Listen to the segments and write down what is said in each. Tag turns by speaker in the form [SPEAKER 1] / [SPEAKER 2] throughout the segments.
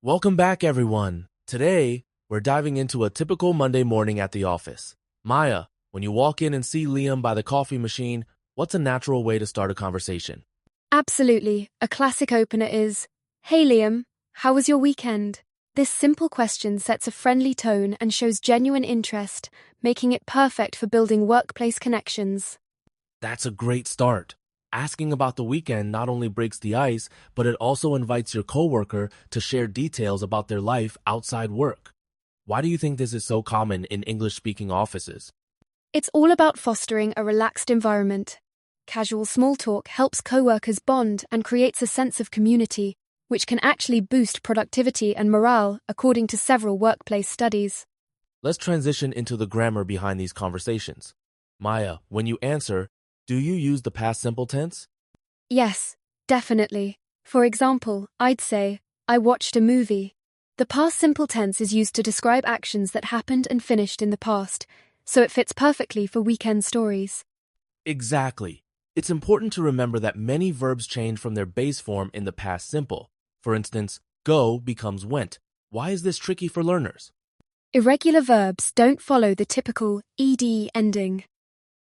[SPEAKER 1] Welcome back, everyone. Today, we're diving into a typical Monday morning at the office. Maya, when you walk in and see Liam by the coffee machine, what's a natural way to start a conversation?
[SPEAKER 2] Absolutely. A classic opener is, "Hey Liam, how was your weekend?" This simple question sets a friendly tone and shows genuine interest, making it perfect for building workplace connections.
[SPEAKER 1] That's a great start. Asking about the weekend not only breaks the ice, but it also invites your coworker to share details about their life outside work. Why do you think this is so common in English-speaking offices?
[SPEAKER 2] It's all about fostering a relaxed environment. Casual small talk helps coworkers bond and creates a sense of community, which can actually boost productivity and morale, according to several workplace studies.
[SPEAKER 1] Let's transition into the grammar behind these conversations. Maya, when you answer, do you use the past simple tense?
[SPEAKER 2] Yes, definitely. For example, I'd say, "I watched a movie." The past simple tense is used to describe actions that happened and finished in the past, so it fits perfectly for weekend stories.
[SPEAKER 1] Exactly. It's important to remember that many verbs change from their base form in the past simple. For instance, go becomes went. Why is this tricky for learners?
[SPEAKER 2] Irregular verbs don't follow the typical ed ending.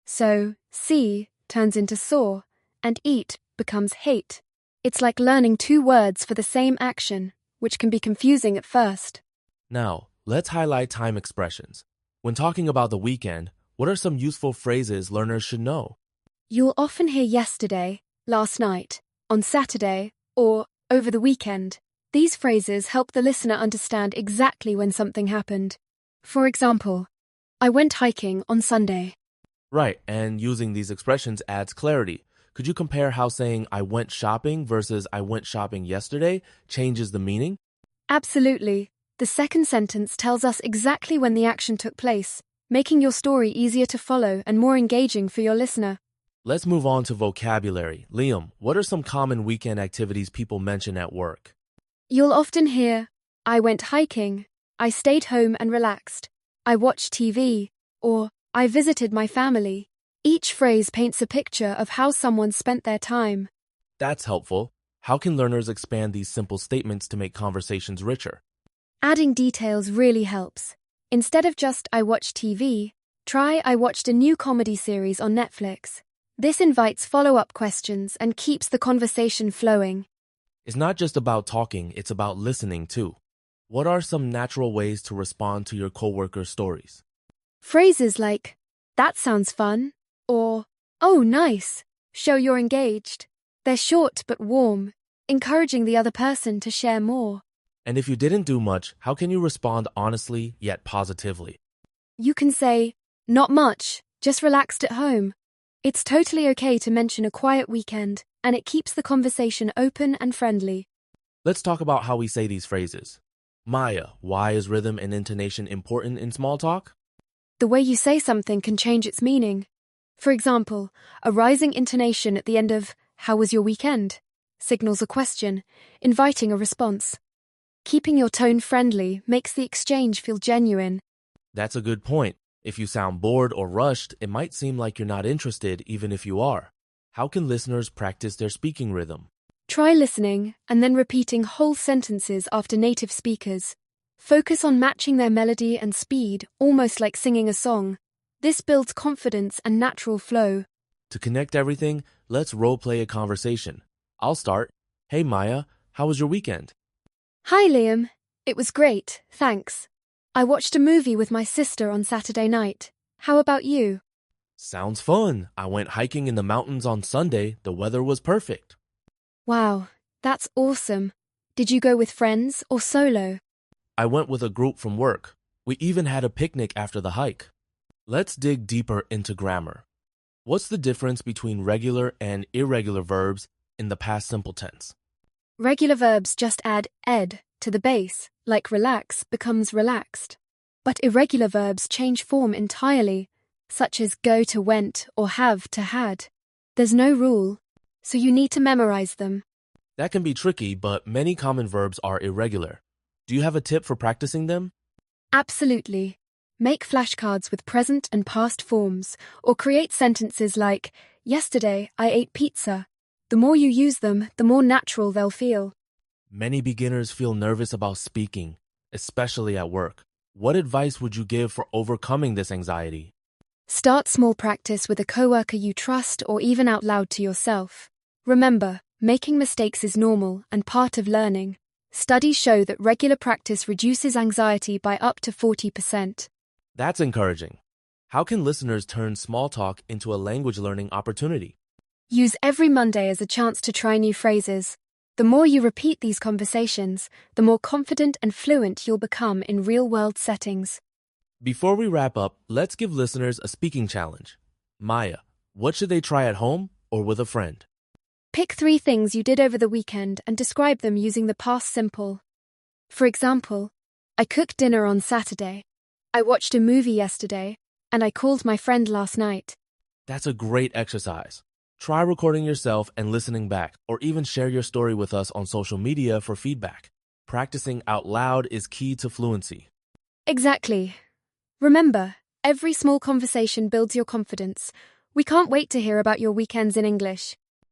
[SPEAKER 2] So, see turns into saw, and eat becomes hate. It's like learning two words for the same action, which can be confusing at first.
[SPEAKER 1] Now, let's highlight time expressions. When talking about the weekend, what are some useful phrases learners should know?
[SPEAKER 2] You'll often hear yesterday, last night, on Saturday, or over the weekend. These phrases help the listener understand exactly when something happened. For example, "I went hiking on Sunday."
[SPEAKER 1] Right, and using these expressions adds clarity. Could you compare how saying I went shopping versus I went shopping yesterday changes the meaning?
[SPEAKER 2] Absolutely. The second sentence tells us exactly when the action took place, making your story easier to follow and more engaging for your listener.
[SPEAKER 1] Let's move on to vocabulary. Liam, what are some common weekend activities people mention at work?
[SPEAKER 2] You'll often hear, "I went hiking," "I stayed home and relaxed," "I watched TV," or "I visited my family." Each phrase paints a picture of how someone spent their time.
[SPEAKER 1] That's helpful. How can learners expand these simple statements to make conversations richer?
[SPEAKER 2] Adding details really helps. Instead of just "I watched TV," try "I watched a new comedy series on Netflix." This invites follow-up questions and keeps the conversation flowing.
[SPEAKER 1] It's not just about talking, it's about listening too. What are some natural ways to respond to your coworkers' stories?
[SPEAKER 2] Phrases like, "That sounds fun," or "Oh, nice," show you're engaged. They're short but warm, encouraging the other person to share more.
[SPEAKER 1] And if you didn't do much, how can you respond honestly yet positively?
[SPEAKER 2] You can say, "Not much, just relaxed at home." It's totally okay to mention a quiet weekend, and it keeps the conversation open and friendly.
[SPEAKER 1] Let's talk about how we say these phrases. Maya, why is rhythm and intonation important in small talk?
[SPEAKER 2] The way you say something can change its meaning. For example, a rising intonation at the end of "How was your weekend?" signals a question, inviting a response. Keeping your tone friendly makes the exchange feel genuine.
[SPEAKER 1] That's a good point. If you sound bored or rushed, it might seem like you're not interested even if you are. How can listeners practice their speaking rhythm?
[SPEAKER 2] Try listening and then repeating whole sentences after native speakers. Focus on matching their melody and speed, almost like singing a song. This builds confidence and natural flow.
[SPEAKER 1] To connect everything, let's role-play a conversation. I'll start. Hey Maya, how was your weekend?
[SPEAKER 2] "Hi Liam, it was great, thanks. I watched a movie with my sister on Saturday night. How about you?"
[SPEAKER 1] Sounds fun. I went hiking in the mountains on Sunday. The weather was perfect.
[SPEAKER 2] Wow, that's awesome. Did you go with friends or solo?
[SPEAKER 1] I went with a group from work. We even had a picnic after the hike. Let's dig deeper into grammar. What's the difference between regular and irregular verbs in the past simple tense?
[SPEAKER 2] Regular verbs just add ed to the base, like relax becomes relaxed. But irregular verbs change form entirely, such as go to went or have to had. There's no rule, so you need to memorize them.
[SPEAKER 1] That can be tricky, but many common verbs are irregular. Do you have a tip for practicing them?
[SPEAKER 2] Absolutely. Make flashcards with present and past forms, or create sentences like, "Yesterday I ate pizza." The more you use them, the more natural they'll feel.
[SPEAKER 1] Many beginners feel nervous about speaking, especially at work. What advice would you give for overcoming this anxiety?
[SPEAKER 2] Start small practice with a coworker you trust or even out loud to yourself. Remember, making mistakes is normal and part of learning. Studies show that regular practice reduces anxiety by up to 40%.
[SPEAKER 1] That's encouraging. How can listeners turn small talk into a language learning opportunity?
[SPEAKER 2] Use every Monday as a chance to try new phrases. The more you repeat these conversations, the more confident and fluent you'll become in real-world settings.
[SPEAKER 1] Before we wrap up, let's give listeners a speaking challenge. Maya, what should they try at home or with a friend?
[SPEAKER 2] Pick 3 things you did over the weekend and describe them using the past simple. For example, I cooked dinner on Saturday. I watched a movie yesterday, and I called my friend last night.
[SPEAKER 1] That's a great exercise. Try recording yourself and listening back, or even share your story with us on social media for feedback. Practicing out loud is key to fluency.
[SPEAKER 2] Exactly. Remember, every small conversation builds your confidence. We can't wait to hear about your weekends in English.